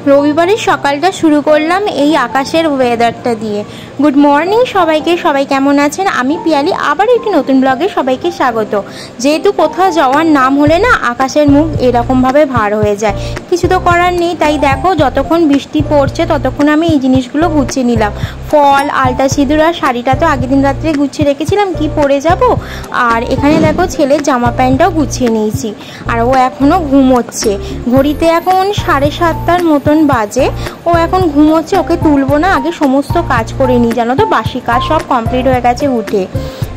রবিবারের সকালটা শুরু করলাম এই আকাশের ওয়েদারটা দিয়ে। গুড মর্নিং সবাইকে, সবাই কেমন আছেন? আমি পিয়ালি, আবার একটি নতুন ব্লগে সবাইকে স্বাগত। যেহেতু কোথাও যাওয়ার নাম হলে না আকাশের মুখ এরকমভাবে ভার হয়ে যায়, কিছু তো করার নেই। তাই দেখো যতক্ষণ বৃষ্টি পড়ছে ততক্ষণ আমি এই জিনিসগুলো গুছিয়ে নিলাম। ফল, আলতা, সিঁদুর আর শাড়িটা তো আগের দিন রাত্রে গুছিয়ে রেখেছিলাম, কি পরে যাব। আর এখানে দেখো ছেলের জামা প্যান্টটাও গুছিয়ে নিয়েছি, আর ও এখনও ঘুমোচ্ছে। ঘড়িতে এখন 7:30টার মতন বাজে। ও এখন ঘুমোচ্ছে, ওকে তুলবো না, আগে সমস্ত কাজ করে নিই। জানো তো বাসি কাজ সব কমপ্লিট হয়ে গেছে উঠে।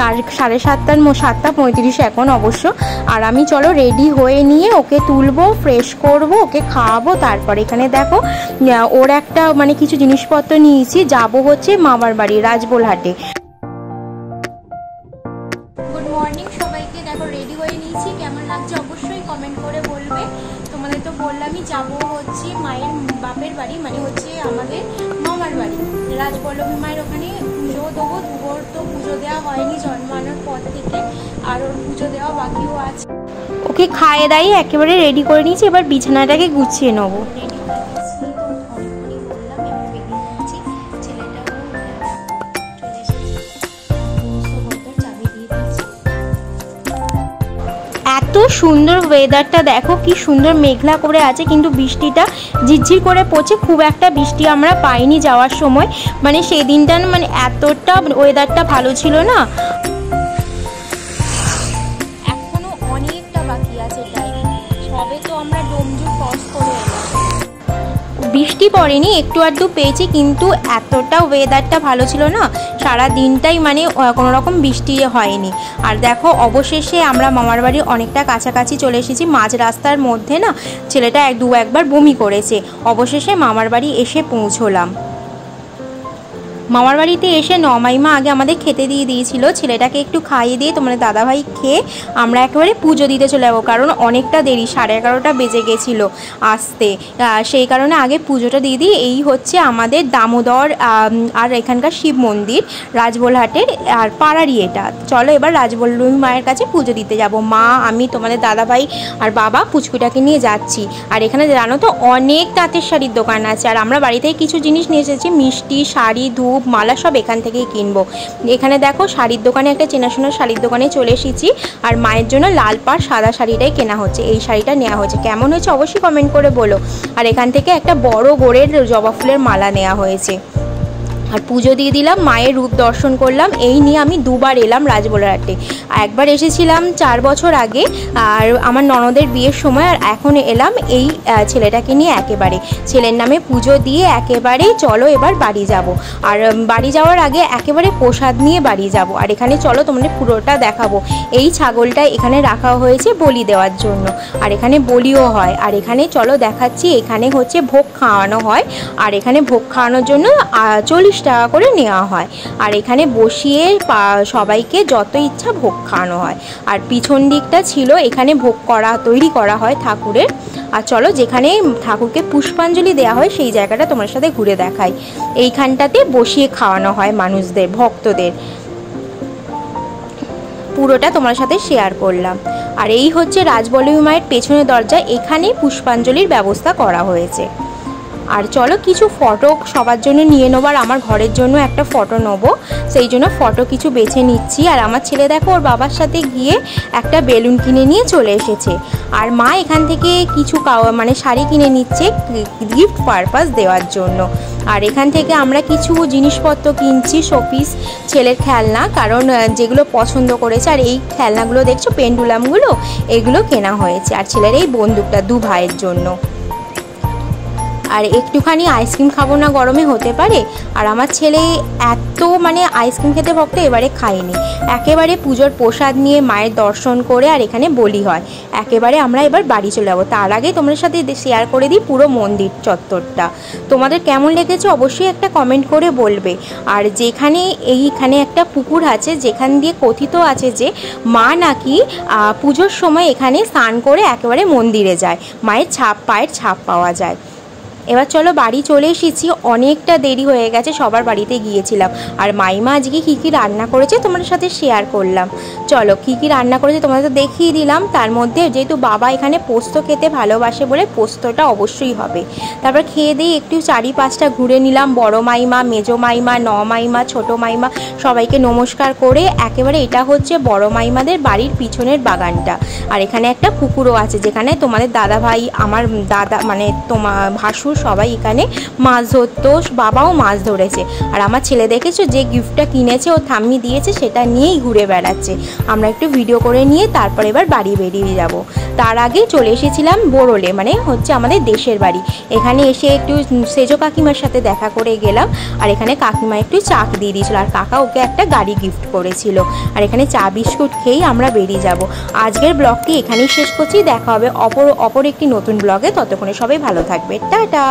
আর 7:30 এখন অবশ্য। আর আমি চলো রেডি হয়ে নিয়ে ওকে তুলবো, ফ্রেশ করব, ওকে খাওয়াবো। তারপর এখানে দেখো ওর একটা কিছু জিনিসপত্র নিয়েছি, যাবো হচ্ছে মামার বাড়ি রাজবোলহাটে। গুড মর্নিং সবাইকে, দেখো রেডি হয়ে নিয়েছি। কেমন লাগছে অবশ্যই কমেন্ট করে বলবে। তোমাদের তো বললামই যাবো হচ্ছে মায়ের বাপের বাড়ি, হচ্ছে আমাদের মামার বাড়ি রাজবল্লভী মায়ের। ওখানে পুজো দেবো। দুপুর তো পুজো দেওয়া হয়নি জন্মানোর পর থেকে, আর ওর পুজো দেওয়া বাকিও আছে। ওকে খাইয়ে দাইয়ে একেবারে রেডি করে নিয়েছি, এবার বিছানাটাকে গুছিয়ে নেবো। এত সুন্দর ওয়েদারটা দেখো, কি সুন্দর মেঘলা করে আছে, কিন্তু বৃষ্টিটা ঝিরঝির করে পড়ছে। খুব একটা বৃষ্টি আমরা পাইনি যাওয়ার সময়, সেই দিনটা এতটা ওয়েদারটা ভালো ছিল না। এখনো অনেকটা বাকি আছে, তাই সবে তো আমরা ডোমজুর ক্রস করে এলাম। বৃষ্টি পড়েনি, একটু আধটু পেয়েছি, কিন্তু এতটা ওয়েদারটা ভালো ছিল না। সারা দিনটাই কোনো রকম বৃষ্টি হয়নি। আর দেখো অবশেষে আমরা মামার বাড়ি অনেকটা কাছাকাছি চলে এসেছি। মাঝ রাস্তার মধ্যে না ছেলেটা একবার বমি করেছে। অবশেষে মামার বাড়ি এসে পৌঁছলাম। মামার বাড়িতে এসে নমাইমা আগে আমাদের খেতে দিয়ে দিয়েছিল। ছেলেটাকে একটু খাইয়ে দিয়ে তোমাদের দাদাভাই খেয়ে আমরা একেবারে পুজো দিতে চলে যাবো, কারণ অনেকটা দেরি, 11:30 বেজে গেছিলো আসতে। সেই কারণে আগে পুজোটা দিয়ে দিই। এই হচ্ছে আমাদের দামোদর আর এখানকার শিব মন্দির রাজবোলহাটের, আর পাড়ারই এটা। চলো এবার রাজবল্লভী মায়ের কাছে পুজো দিতে যাব। মা, আমি, তোমাদের দাদাভাই আর বাবা পুচকুটাকে নিয়ে যাচ্ছি। আর এখানে জানো তো অনেক তাঁতের শাড়ির দোকান আছে, আর আমরা বাড়ি থেকে কিছু জিনিস নিয়ে এসেছি, মিষ্টি, শাড়ি, ধূপ, মালা সব এখান থেকেই কিনবো। এখানে দেখো শাড়ির দোকানে, একটা চেনাশোনা শাড়ির দোকানে চলে এসেছি। আর মায়ের জন্য লাল পাড় সাদা শাড়িটাই কেনা হচ্ছে, এই শাড়িটা নেওয়া হচ্ছে। কেমন হয়েছে অবশ্যই কমেন্ট করে বলো। আর এখান থেকে একটা বড় গোড়ের জবা ফুলের মালা নেওয়া হয়েছে। আর পুজো দিয়ে দিলাম, মায়ের রূপ দর্শন করলাম। এই নিয়ে আমি দুবার এলাম রাজবোলহাটে। একবার এসেছিলাম 4 বছর আগে, আর আমার ননদের বিয়ের সময়। আর এখন এলাম এই ছেলেটাকে নিয়ে একেবারে। ছেলের নামে পুজো দিয়ে একেবারে চলো এবার বাড়ি যাব। আর বাড়ি যাওয়ার আগে একেবারে প্রসাদ নিয়ে বাড়ি যাব। আর এখানে চলো তোমাদের পুরোটা দেখাবো। এই ছাগলটা এখানে রাখা হয়েছে বলি দেওয়ার জন্য, আর এখানে বলিও হয়। আর এখানে চলো দেখাচ্ছি, এখানে হচ্ছে ভোগ খাওয়ানো হয়। আর এখানে ভোগ খাওয়ানোর জন্য 40 টাকা করে নেওয়া হয়। আর এখানে বসিয়ে সবাইকে যত ইচ্ছা ভোগ খাওয়ানো হয়। আর পিছন দিকটা ছিল, এখানে ভোগ তৈরি করা হয় ঠাকুরের। আর চলো যেখানে ঠাকুরকে পুষ্পাঞ্জলি দেওয়া হয় সেই জায়গাটা তোমার সাথে ঘুরে দেখাই। এইখানটাতে বসিয়ে খাওয়ানো হয় মানুষদের, ভক্তদের। পুরোটা তোমার সাথে শেয়ার করলাম। আর এই হচ্ছে রাজবল্লভী মায়ের পেছনের দরজা, এখানে পুষ্পাঞ্জলির ব্যবস্থা করা হয়েছে। আর চলো কিছু ফটো সবার জন্য নিয়ে নেবো, আর আমার ঘরের জন্য একটা ফটো নেবো, সেই জন্য ফটো কিছু বেছে নিচ্ছি। আর আমার ছেলে দেখো ওর বাবার সাথে গিয়ে একটা বেলুন কিনে নিয়ে চলে এসেছে। আর মা এখান থেকে কিছু শাড়ি কিনে নিচ্ছে গিফট পারপাস দেওয়ার জন্য। আর এখান থেকে আমরা কিছু জিনিসপত্র কিনছি, শোপিস, ছেলের খেলনা, কারণ যেগুলো পছন্দ করেছে। আর এই খেলনাগুলো দেখছো, পেন্ডুলামগুলো, এগুলো কেনা হয়েছে। আর ছেলের এই বন্দুকটা 2 ভাইয়ের জন্য। আর একটুখানি আইসক্রিম খাবো না, গরমে হতে পারে। আর আমার ছেলে এত আইসক্রিম খেতে ভক্ত, এবারে খাইনি। একেবারে পুজোর প্রসাদ নিয়ে মায়ের দর্শন করে, আর এখানে বলি হয়। একেবারে আমরা এবার বাড়ি চলে যাবো। তার আগে তোমাদের সাথে শেয়ার করে দিই পুরো মন্দির চত্বরটা। তোমাদের কেমন লেগেছে অবশ্যই একটা কমেন্ট করে বলবে। আর এইখানে একটা পুকুর আছে, যেখান দিয়ে কথিত আছে যে মা নাকি পুজোর সময় এখানে স্নান করে একেবারে মন্দিরে যায়, মায়ের পায়ের ছাপ পাওয়া যায়। এবার চলো বাড়ি চলে এসেছি, অনেকটা দেরি হয়ে গেছে, সবার বাড়িতে গিয়েছিলাম। আর মাইমা আজকে কী কী রান্না করেছে তোমাদের সাথে শেয়ার করলাম। চলো কী কী রান্না করেছে তোমাদের তো দেখিয়ে দিলাম। তার মধ্যে যেহেতু বাবা এখানে পোস্ত খেতে ভালোবাসে বলে পোস্তটা অবশ্যই হবে। তারপর খেয়ে দিয়ে একটু 4-5টা ঘুরে নিলাম। বড় মাইমা, মেজো মাইমা, মাইমা, ছোটো মাইমা সবাইকে নমস্কার করে একেবারে এটা হচ্ছে বড় মাইমাদের বাড়ির পিছনের বাগানটা। আর এখানে একটা পুকুরও আছে যেখানে তোমাদের দাদা ভাই, আমার দাদা মানে তোমার ভাসুর সবাই এখানে মাছ ধরতো, বাবাও মাছ ধরেছে। আর আমার ছেলে দেখেছো যে গিফটটা কিনেছে ও ঠাম্মি দিয়েছে সেটা নিয়েই ঘুরে বেড়াচ্ছে। আমরা একটু ভিডিও করে নিয়ে তারপর এবার বাড়ি বেরিয়ে যাব। তার আগে চলে এসেছিলাম বোরলে, মানে হচ্ছে আমাদের দেশের বাড়ি। এখানে এসে একটু সেজো কাকিমার সাথে দেখা করে গেলাম। আর এখানে কাকিমা একটু চা দিয়ে দিয়েছিল আর কাকা ওকে একটা গাড়ি গিফট করেছিল। আর এখানে চা বিস্কুট খেয়েই আমরা বেরিয়ে যাব। আজকের ব্লগটি এখানেই শেষ করছি, দেখা হবে অপর একটি নতুন ব্লগে। ততক্ষণে সবাই ভালো থাকবে, টাটা।